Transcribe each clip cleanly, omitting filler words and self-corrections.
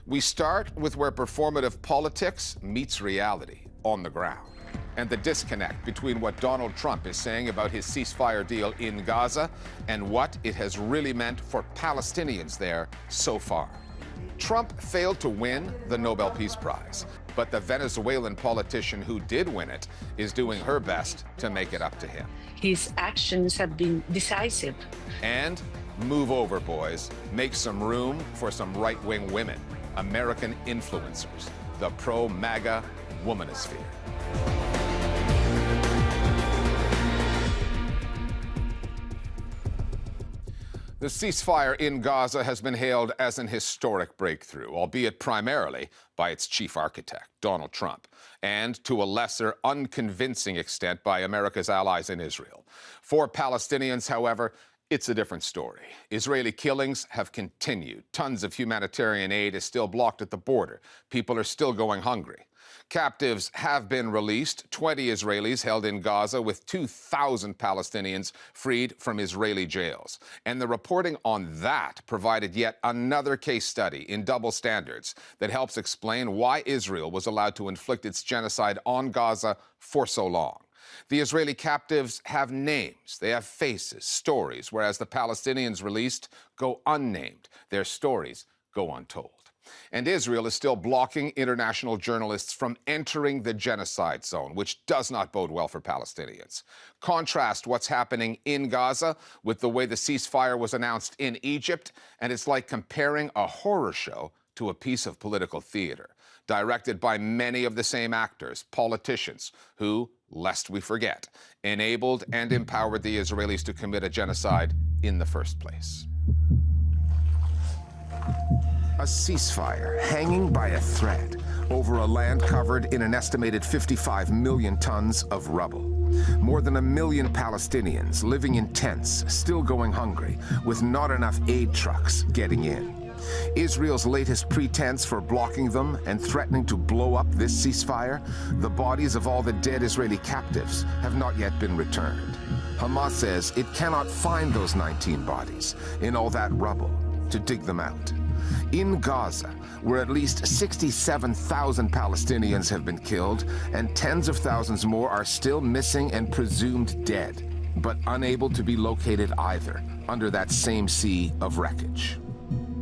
We start with where performative politics meets reality on the ground, and the disconnect between what Donald Trump is saying about his ceasefire deal in Gaza and what it has really meant for Palestinians there so far. Trump failed to win the Nobel Peace Prize, but the Venezuelan politician who did win it is doing her best to make it up to him. His actions have been decisive. And move over, boys. Make some room for some right-wing women, American influencers, the pro-MAGA womanosphere. The ceasefire in Gaza has been hailed as an historic breakthrough, albeit primarily by its chief architect, Donald Trump, and to a lesser, unconvincing extent by America's allies in Israel. For Palestinians, however, it's a different story. Israeli killings have continued. Tons of humanitarian aid is still blocked at the border. People are still going hungry. Captives have been released, 20 Israelis held in Gaza with 2,000 Palestinians freed from Israeli jails. And the reporting on that provided yet another case study in double standards that helps explain why Israel was allowed to inflict its genocide on Gaza for so long. The Israeli captives have names, they have faces, stories, whereas the Palestinians released go unnamed. Their stories go untold. And Israel is still blocking international journalists from entering the genocide zone, which does not bode well for Palestinians. Contrast what's happening in Gaza with the way the ceasefire was announced in Egypt, and it's like comparing a horror show to a piece of political theater, directed by many of the same actors, politicians, who, lest we forget, enabled and empowered the Israelis to commit a genocide in the first place. A ceasefire hanging by a thread over a land covered in an estimated 55 million tons of rubble. More than 1 million Palestinians living in tents, still going hungry, with not enough aid trucks getting in. Israel's latest pretense for blocking them and threatening to blow up this ceasefire, the bodies of all the dead Israeli captives have not yet been returned. Hamas says it cannot find those 19 bodies in all that rubble to dig them out. In Gaza, where at least 67,000 Palestinians have been killed and tens of thousands more are still missing and presumed dead, but unable to be located either under that same sea of wreckage.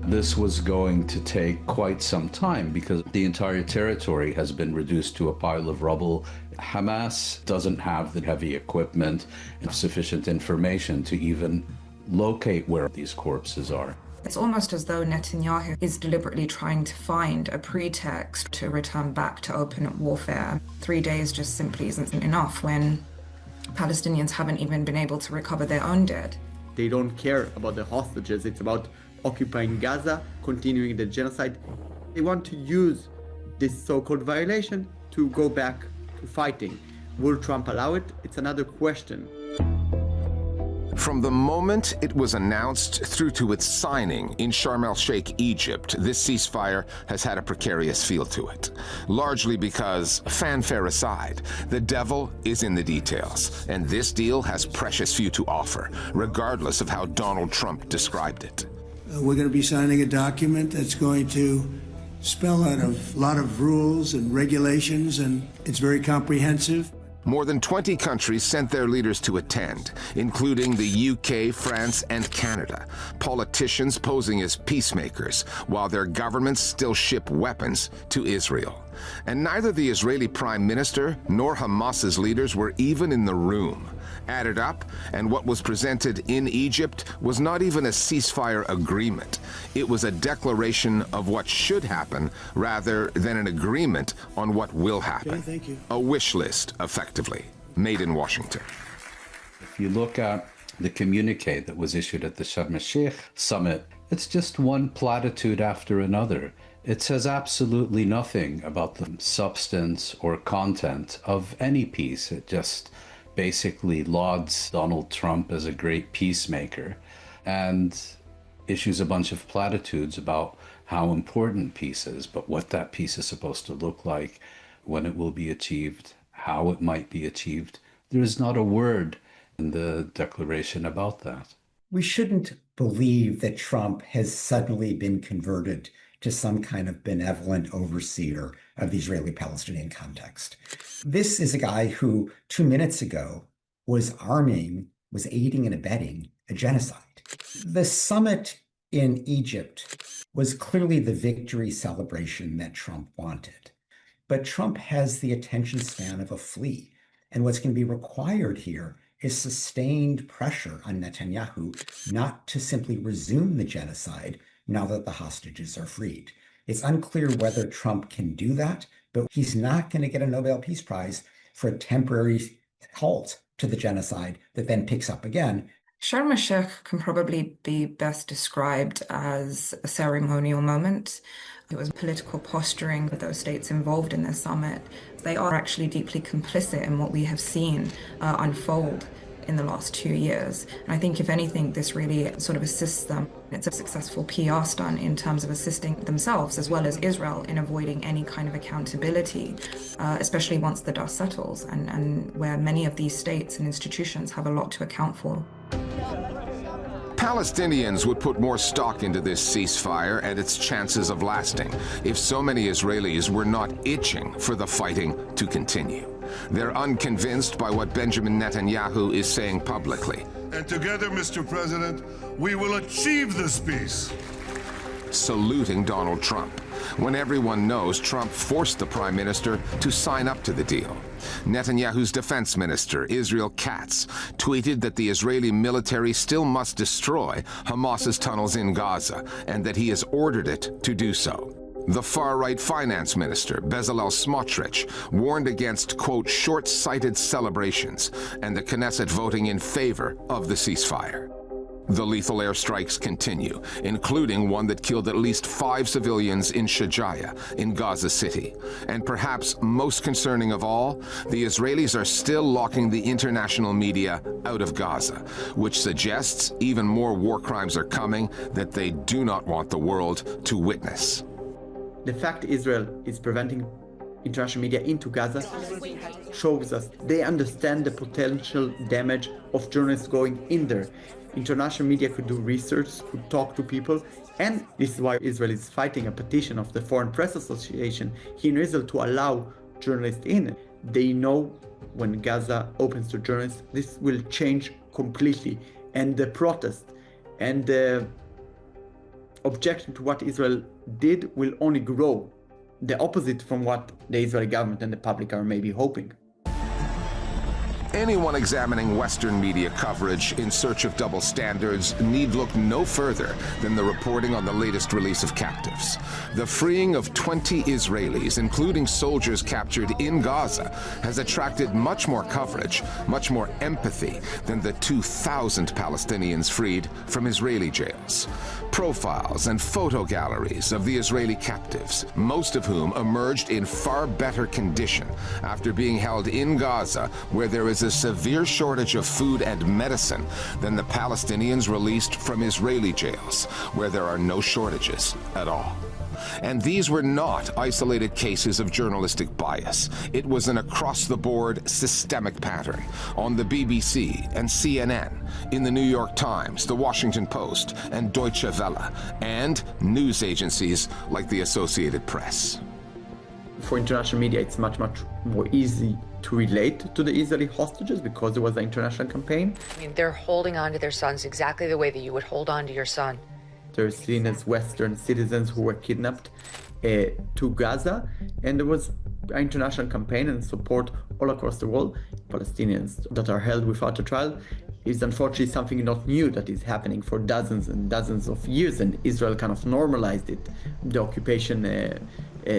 This was going to take quite some time because the entire territory has been reduced to a pile of rubble. Hamas doesn't have the heavy equipment and sufficient information to even locate where these corpses are. It's almost as though Netanyahu is deliberately trying to find a pretext to return back to open warfare. 3 days just simply isn't enough when Palestinians haven't even been able to recover their own dead. They don't care about the hostages. It's about occupying Gaza, continuing the genocide. They want to use this so-called violation to go back to fighting. Will Trump allow it? It's another question. From the moment it was announced through to its signing in Sharm el-Sheikh, Egypt, this ceasefire has had a precarious feel to it. Largely because, fanfare aside, the devil is in the details, and this deal has precious few to offer, regardless of how Donald Trump described it. We're going to be signing a document that's going to spell out a lot of rules and regulations, and it's very comprehensive. More than 20 countries sent their leaders to attend, including the UK, France, and Canada, politicians posing as peacemakers, while their governments still ship weapons to Israel. And neither the Israeli Prime Minister nor Hamas's leaders were even in the room. Added up, and what was presented in Egypt was not even a ceasefire agreement. It was a declaration of what should happen rather than an agreement on what will happen. Okay, thank you. A wish list, effectively, made in Washington. If you look at the communique that was issued at the Sharm el-Sheikh summit, it's just one platitude after another. It says absolutely nothing about the substance or content of any peace. It just basically lauds Donald Trump as a great peacemaker and issues a bunch of platitudes about how important peace is, but what that peace is supposed to look like, when it will be achieved, how it might be achieved. There is not a word in the declaration about that. We shouldn't believe that Trump has suddenly been converted to some kind of benevolent overseer of the Israeli-Palestinian context. This is a guy who 2 minutes ago was aiding and abetting a genocide. The summit in Egypt was clearly the victory celebration that Trump wanted. But Trump has the attention span of a flea. And what's going to be required here is sustained pressure on Netanyahu not to simply resume the genocide now that the hostages are freed. It's unclear whether Trump can do that, but he's not going to get a Nobel Peace Prize for a temporary halt to the genocide that then picks up again. Sharm el-Sheikh can probably be best described as a ceremonial moment. It was political posturing with those states involved in this summit. They are actually deeply complicit in what we have seen unfold in the last 2 years. And I think, if anything, this really sort of assists them. It's a successful PR stunt in terms of assisting themselves as well as Israel in avoiding any kind of accountability, especially once the dust settles and where many of these states and institutions have a lot to account for. Palestinians would put more stock into this ceasefire and its chances of lasting if so many Israelis were not itching for the fighting to continue. They're unconvinced by what Benjamin Netanyahu is saying publicly. And together, Mr. President, we will achieve this peace. Saluting Donald Trump, when everyone knows Trump forced the prime minister to sign up to the deal. Netanyahu's defense minister, Israel Katz, tweeted that the Israeli military still must destroy Hamas's tunnels in Gaza and that he has ordered it to do so. The far-right finance minister, Bezalel Smotrich, warned against, quote, short-sighted celebrations and the Knesset voting in favor of the ceasefire. The lethal airstrikes continue, including one that killed at least 5 civilians in Shujaiya, in Gaza City. And perhaps most concerning of all, the Israelis are still locking the international media out of Gaza, which suggests even more war crimes are coming that they do not want the world to witness. The fact Israel is preventing international media into Gaza shows us they understand the potential damage of journalists going in there. International media could do research, could talk to people, and this is why Israel is fighting a petition of the Foreign Press Association here in Israel to allow journalists in. They know when Gaza opens to journalists, this will change completely. And the protest and the objection to what Israel did will only grow. The opposite from what the Israeli government and the public are maybe hoping. Anyone examining Western media coverage in search of double standards need look no further than the reporting on the latest release of captives. The freeing of 20 Israelis, including soldiers captured in Gaza, has attracted much more coverage, much more empathy than the 2,000 Palestinians freed from Israeli jails. Profiles and photo galleries of the Israeli captives, most of whom emerged in far better condition after being held in Gaza, where there is a severe shortage of food and medicine, than the Palestinians released from Israeli jails, where there are no shortages at all. And these were not isolated cases of journalistic bias. It was an across-the-board systemic pattern on the BBC and CNN, in the New York Times, the Washington Post, and Deutsche Welle, and news agencies like the Associated Press. For international media, it's much more easy to relate to the Israeli hostages because there was an international campaign. I mean, they're holding on to their sons exactly the way that you would hold on to your son. They're seen as Western citizens who were kidnapped to Gaza, and there was an international campaign and support all across the world. Palestinians that are held without a trial is unfortunately something not new that is happening for dozens and dozens of years, and Israel kind of normalized it, the occupation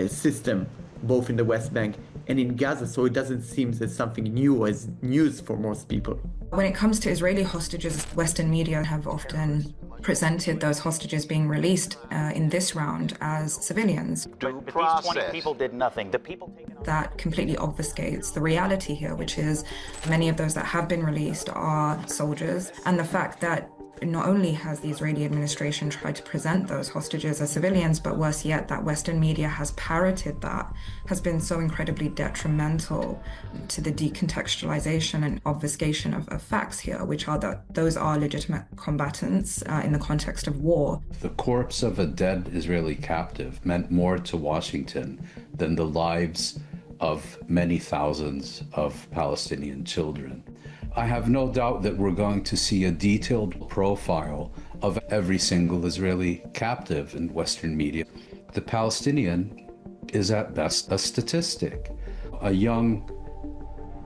system, both in the West Bank and in Gaza, so it doesn't seem as something new as news for most people. When it comes to Israeli hostages, Western media have often presented those hostages being released in this round as civilians. But these 20 people did nothing. The people taken that completely obfuscates the reality here, which is many of those that have been released are soldiers, and the fact that Not only has the Israeli administration tried to present those hostages as civilians, but worse yet, that Western media has parroted that, has been so incredibly detrimental to the decontextualization and obfuscation of facts here, which are that those are legitimate combatants in the context of war. The corpse of a dead Israeli captive meant more to Washington than the lives of many thousands of Palestinian children. I have no doubt that we're going to see a detailed profile of every single Israeli captive in Western media. The Palestinian is at best a statistic. A young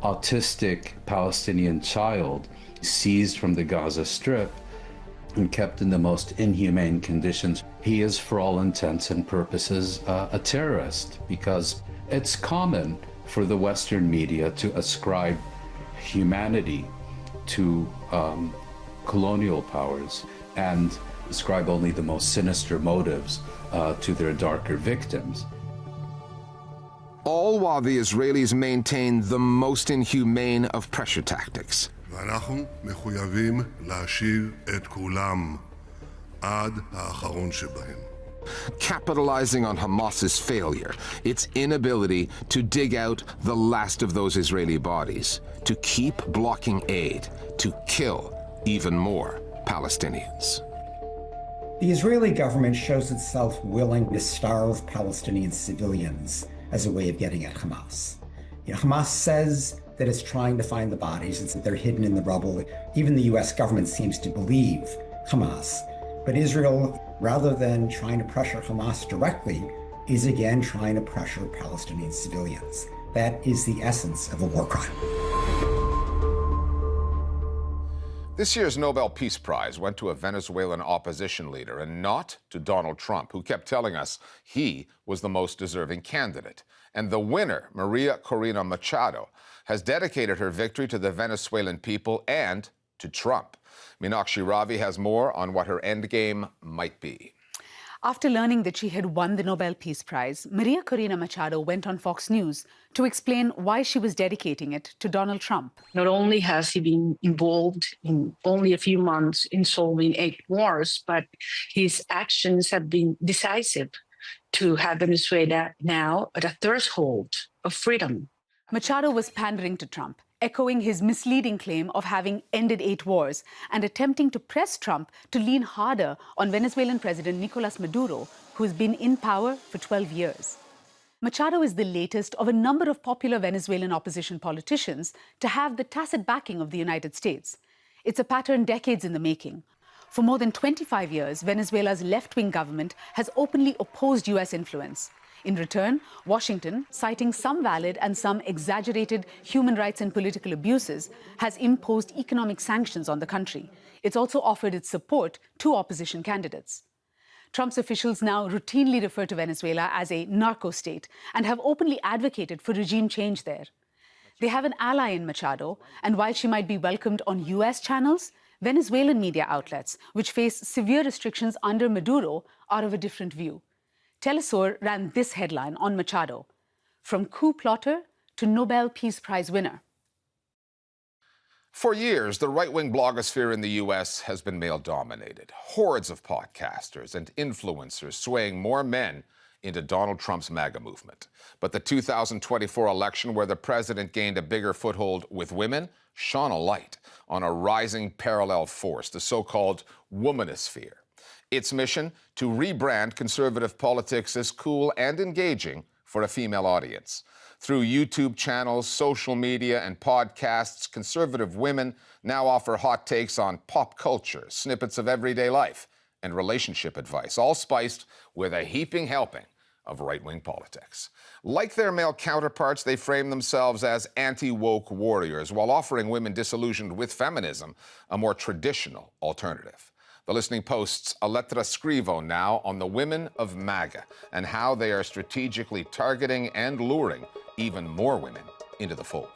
autistic Palestinian child seized from the Gaza Strip and kept in the most inhumane conditions. He is, for all intents and purposes, a terrorist, because it's common for the Western media to ascribe humanity to colonial powers and ascribe only the most sinister motives to their darker victims. All while the Israelis maintain the most inhumane of pressure tactics. ואנחנו מחויבים להשיב את כולם עד האחרון שבהם. Capitalizing on Hamas's failure, its inability to dig out the last of those Israeli bodies, to keep blocking aid, to kill even more Palestinians. The Israeli government shows itself willing to starve Palestinian civilians as a way of getting at Hamas. Hamas says that it's trying to find the bodies, and that they're hidden in the rubble. Even the US government seems to believe Hamas. But Israel, rather than trying to pressure Hamas directly, is again trying to pressure Palestinian civilians. That is the essence of a war crime. This year's Nobel Peace Prize went to a Venezuelan opposition leader and not to Donald Trump, who kept telling us he was the most deserving candidate. And the winner, Maria Corina Machado, has dedicated her victory to the Venezuelan people and to Trump. Meenakshi Ravi has more on what her endgame might be. After learning that she had won the Nobel Peace Prize, Maria Corina Machado went on Fox News to explain why she was dedicating it to Donald Trump. Not only has he been involved in only a few months in solving 8 wars, but his actions have been decisive to have Venezuela now at a threshold of freedom. Machado was pandering to Trump, echoing his misleading claim of having ended 8 wars and attempting to press Trump to lean harder on Venezuelan President Nicolas Maduro, who has been in power for 12 years. Machado is the latest of a number of popular Venezuelan opposition politicians to have the tacit backing of the United States. It's a pattern decades in the making. For more than 25 years, Venezuela's left-wing government has openly opposed US influence. In return, Washington, citing some valid and some exaggerated human rights and political abuses, has imposed economic sanctions on the country. It's also offered its support to opposition candidates. Trump's officials now routinely refer to Venezuela as a narco-state and have openly advocated for regime change there. They have an ally in Machado, and while she might be welcomed on US channels, Venezuelan media outlets, which face severe restrictions under Maduro, are of a different view. Telesur ran this headline on Machado: from coup plotter to Nobel Peace Prize winner. For years, the right-wing blogosphere in the U.S. has been male-dominated. Hordes of podcasters and influencers swaying more men into Donald Trump's MAGA movement. But the 2024 election, where the president gained a bigger foothold with women, shone a light on a rising parallel force, the so-called womanosphere. Its mission, to rebrand conservative politics as cool and engaging for a female audience. Through YouTube channels, social media, and podcasts, conservative women now offer hot takes on pop culture, snippets of everyday life, and relationship advice, all spiced with a heaping helping of right-wing politics. Like their male counterparts, they frame themselves as anti-woke warriors while offering women disillusioned with feminism a more traditional alternative. The Listening Post's Aletra Scrivo now on the women of MAGA and how they are strategically targeting and luring even more women into the fold.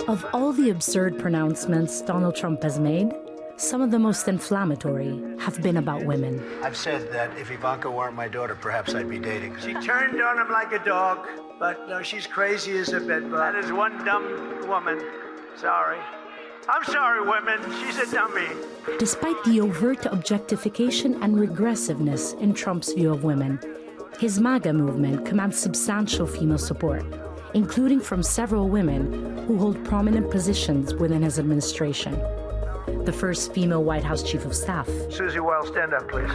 Of all the absurd pronouncements Donald Trump has made, some of the most inflammatory have been about women. I've said that if Ivanka weren't my daughter, perhaps I'd be dating. She turned on him like a dog, but no, she's crazy as a bedbug. That is one dumb woman. Sorry. I'm sorry, women. She's a dummy. Despite the overt objectification and regressiveness in Trump's view of women, his MAGA movement commands substantial female support, including from several women who hold prominent positions within his administration. The first female White House Chief of Staff. Susie Weil, stand up, please.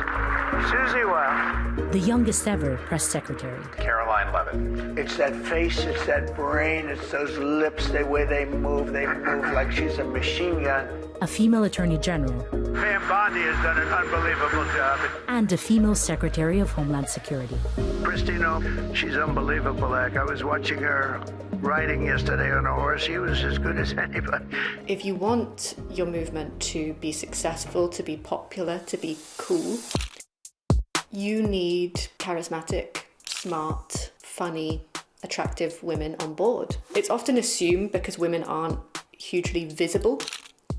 Susie Weil. The youngest ever press secretary. Caroline Levitt. It's that face, it's that brain, it's those lips, the way they move like she's a machine gun. A female attorney general. Pam Bondi has done an unbelievable job. And a female secretary of Homeland Security. Christine, she's unbelievable. I was watching her riding yesterday on a horse. She was as good as anybody. If you want your movement to be successful, to be popular, to be cool, you need charismatic, smart, funny, attractive women on board. It's often assumed, because women aren't hugely visible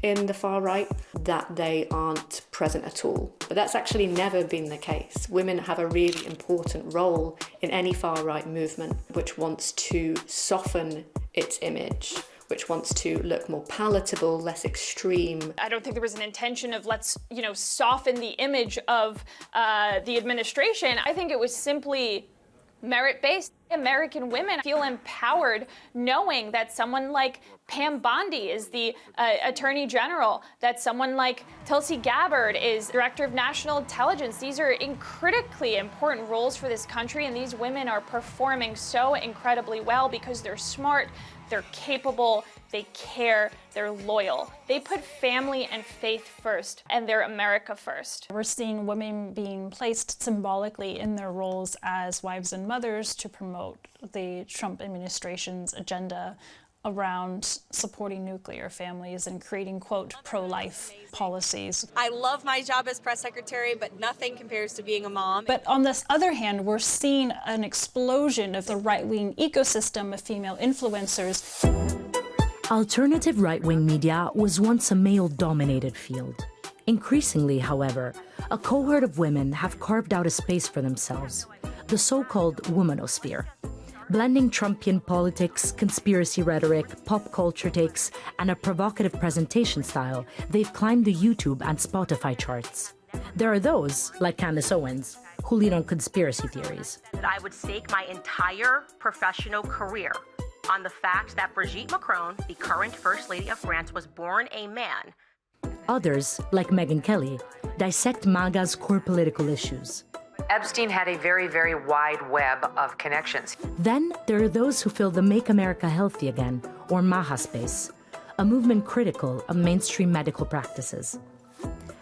in the far right, that they aren't present at all. But that's actually never been the case. Women have a really important role in any far right movement which wants to soften its image, which wants to look more palatable, less extreme. I don't think there was an intention of let's, soften the image of the administration. I think it was simply merit-based. American women feel empowered knowing that someone like Pam Bondi is the Attorney General, that someone like Tulsi Gabbard is Director of National Intelligence. These are critically important roles for this country, and these women are performing so incredibly well because they're smart, they're capable, they care, they're loyal. They put family and faith first, and they're America first. We're seeing women being placed symbolically in their roles as wives and mothers to promote the Trump administration's agenda around supporting nuclear families and creating, quote, pro-life policies. I love my job as press secretary, but nothing compares to being a mom. But on this other hand, we're seeing an explosion of the right-wing ecosystem of female influencers. Alternative right-wing media was once a male-dominated field. Increasingly, however, a cohort of women have carved out a space for themselves, the so-called womanosphere. Blending Trumpian politics, conspiracy rhetoric, pop culture takes, and a provocative presentation style, they've climbed the YouTube and Spotify charts. There are those, like Candace Owens, who lead on conspiracy theories. I would stake my entire professional career on the fact that Brigitte Macron, the current First Lady of France, was born a man. Others, like Megyn Kelly, dissect MAGA's core political issues. Epstein had a very, very wide web of connections. Then there are those who fill the Make America Healthy Again, or MAHA space, a movement critical of mainstream medical practices.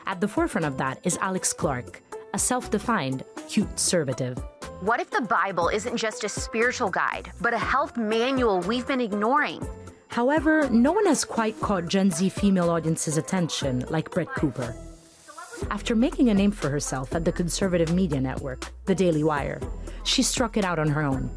At the forefront of that is Alex Clark, a self-defined cute-servative. What if the Bible isn't just a spiritual guide, but a health manual we've been ignoring? However, no one has quite caught Gen Z female audience's attention like Brett Cooper. After making a name for herself at the conservative media network, The Daily Wire, she struck it out on her own.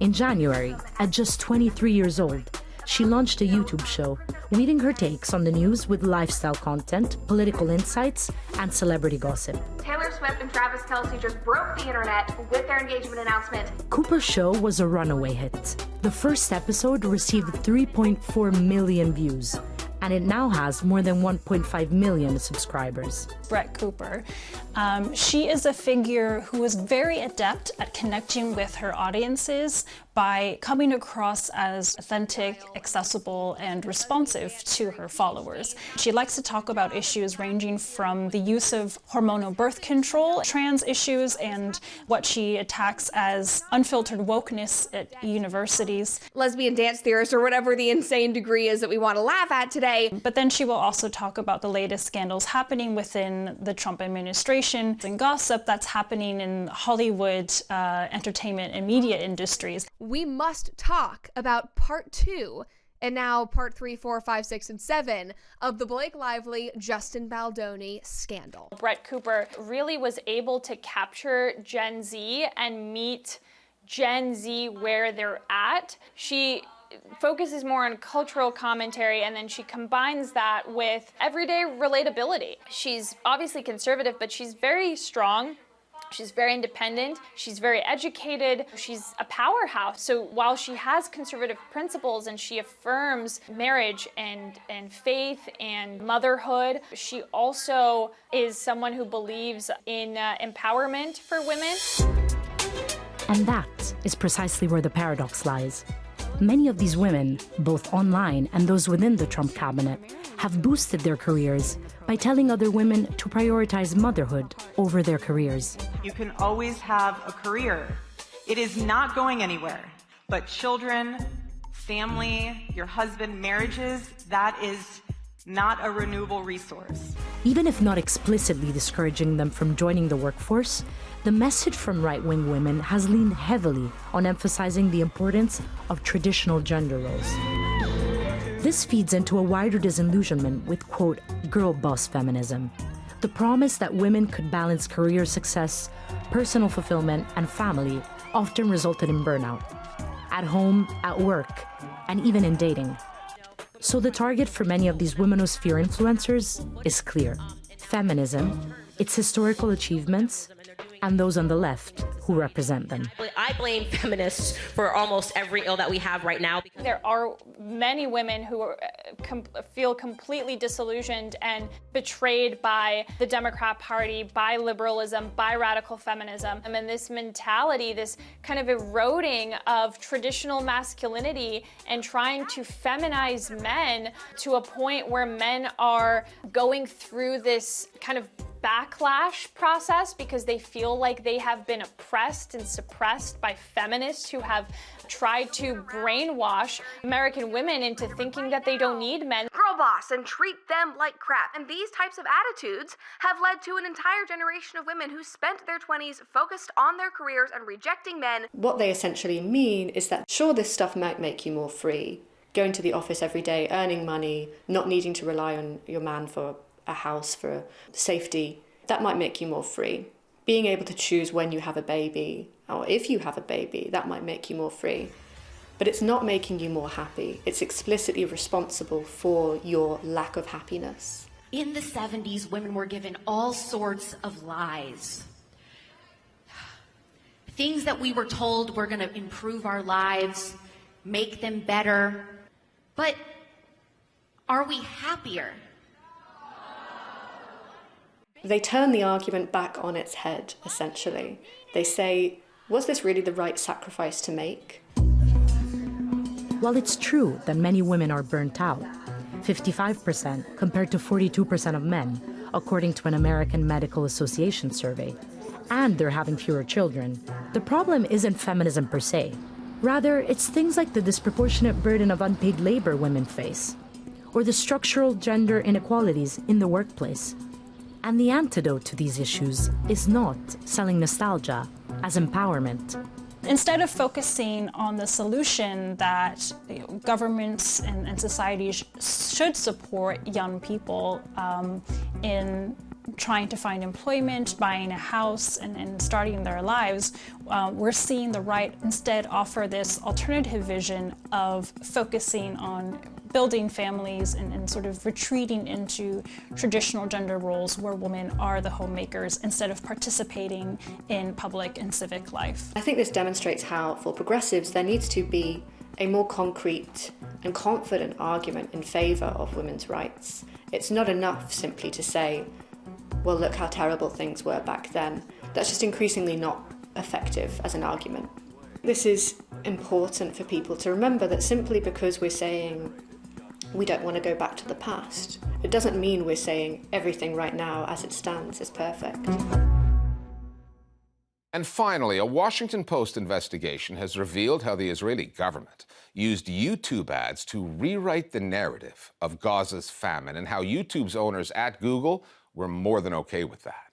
In January, at just 23 years old, she launched a YouTube show, leading her takes on the news with lifestyle content, political insights, and celebrity gossip. Taylor Swift and Travis Kelce just broke the internet with their engagement announcement. Cooper's show was a runaway hit. The first episode received 3.4 million views, and it now has more than 1.5 million subscribers. Brett Cooper. She is a figure who is very adept at connecting with her audiences by coming across as authentic, accessible, and responsive to her followers. She likes to talk about issues ranging from the use of hormonal birth control, trans issues, and what she attacks as unfiltered wokeness at universities. Lesbian dance theorist, or whatever the insane degree is that we want to laugh at today. But then she will also talk about the latest scandals happening within the Trump administration and gossip that's happening in Hollywood, entertainment, and media industries. We must talk about part 2 and now part 3, 4, 5, 6, and 7 of the Blake Lively, Justin Baldoni scandal. Brett Cooper really was able to capture Gen Z and meet Gen Z where they're at. She focuses more on cultural commentary, and then she combines that with everyday relatability. She's obviously conservative, but she's very strong She's very independent, she's very educated, she's a powerhouse. So while she has conservative principles and she affirms marriage and faith and motherhood, she also is someone who believes in empowerment for women. And that is precisely where the paradox lies. Many of these women, both online and those within the Trump cabinet, have boosted their careers by telling other women to prioritize motherhood over their careers. You can always have a career. It is not going anywhere. But children, family, your husband, marriages, that is not a renewable resource. Even if not explicitly discouraging them from joining the workforce, the message from right-wing women has leaned heavily on emphasizing the importance of traditional gender roles. This feeds into a wider disillusionment with, quote, girl boss feminism, the promise that women could balance career success, personal fulfillment, and family often resulted in burnout, at home, at work, and even in dating. So the target for many of these womanosphere influencers is clear: feminism, its historical achievements, and those on the left who represent them. I blame feminists for almost every ill that we have right now. There are many women who feel completely disillusioned and betrayed by the Democrat Party, by liberalism, by radical feminism. And this mentality, this kind of eroding of traditional masculinity and trying to feminize men to a point where men are going through this kind of backlash process because they feel like they have been oppressed and suppressed by feminists who have tried to brainwash American women into thinking that they don't need men. Girl boss and treat them like crap. And these types of attitudes have led to an entire generation of women who spent their 20s focused on their careers and rejecting men. What they essentially mean is that sure, this stuff might make you more free, going to the office every day, earning money, not needing to rely on your man for a house, for safety, that might make you more free. Being able to choose when you have a baby, or if you have a baby, that might make you more free. But it's not making you more happy. It's explicitly responsible for your lack of happiness. In the 70s, women were given all sorts of lies. Things that we were told were going to improve our lives, make them better. But are we happier? They turn the argument back on its head, essentially. They say, was this really the right sacrifice to make? While it's true that many women are burnt out, 55% compared to 42% of men, according to an American Medical Association survey, and they're having fewer children, the problem isn't feminism per se. Rather, it's things like the disproportionate burden of unpaid labor women face, or the structural gender inequalities in the workplace. And the antidote to these issues is not selling nostalgia as empowerment. Instead of focusing on the solution that governments and societies should support young people in trying to find employment, buying a house, and starting their lives, we're seeing the right instead offer this alternative vision of focusing on building families and sort of retreating into traditional gender roles where women are the homemakers instead of participating in public and civic life. I think this demonstrates how, for progressives, there needs to be a more concrete and confident argument in favour of women's rights. It's not enough simply to say, well, look how terrible things were back then. That's just increasingly not effective as an argument. This is important for people to remember, that simply because we're saying we don't want to go back to the past, it doesn't mean we're saying everything right now as it stands is perfect. And finally, a Washington Post investigation has revealed how the Israeli government used YouTube ads to rewrite the narrative of Gaza's famine, and how YouTube's owners at Google were more than okay with that.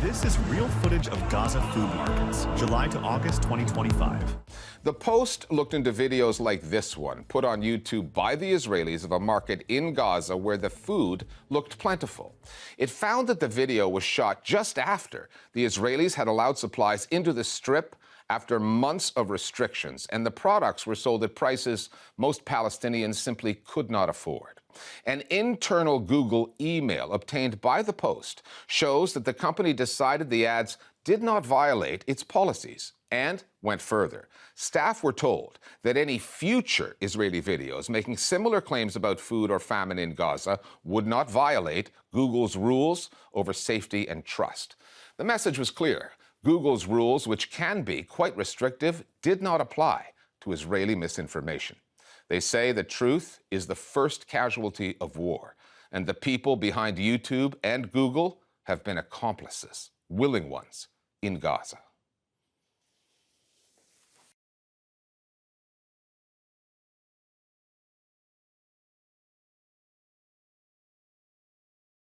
This is real footage of Gaza food markets, July to August 2025. The Post looked into videos like this one, put on YouTube by the Israelis of a market in Gaza where the food looked plentiful. It found that the video was shot just after the Israelis had allowed supplies into the strip after months of restrictions, and the products were sold at prices most Palestinians simply could not afford. An internal Google email obtained by the Post shows that the company decided the ads did not violate its policies and went further. Staff were told that any future Israeli videos making similar claims about food or famine in Gaza would not violate Google's rules over safety and trust. The message was clear. Google's rules, which can be quite restrictive, did not apply to Israeli misinformation. They say the truth is the first casualty of war, and the people behind YouTube and Google have been accomplices, willing ones, in Gaza.